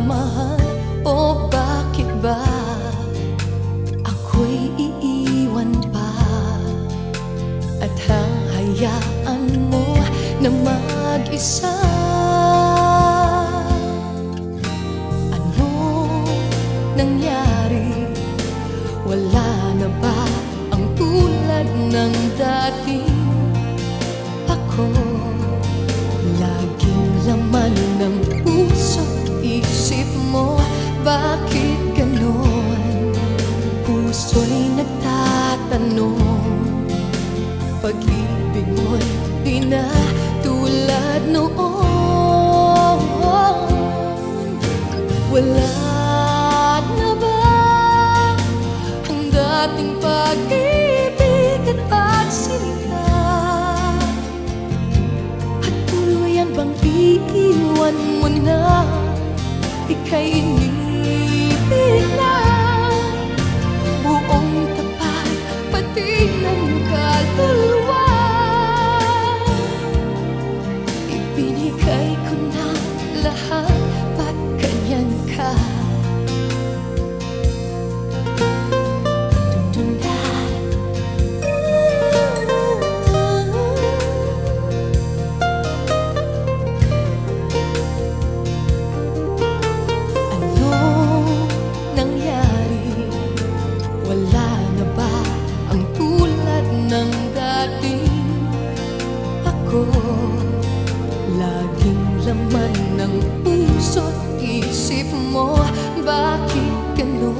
mahal? O bakit ba ako'y iiwan pa? At hahayaan mo na mag-isa? Anong nangyari? Wala na ba ang tulad ng dating ako? Laging laman ng puso't isip mo. Bakit ganon? Puso'y nagtatanong. Pag-ibig mo'y di na tulad noon. Wala na ba ang dating pag-ibig at pagsinta? At tuluyan bang iiwan mo na? Ika'y inibig na, buong tapat, pati ng kaluluwa. Ibinigay ko na lahat, ba't ganyan ka? Laging laman ng puso't isip mo. Bakit ganon?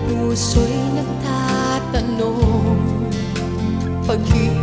Puso'y nagtatanong. Pag-ibig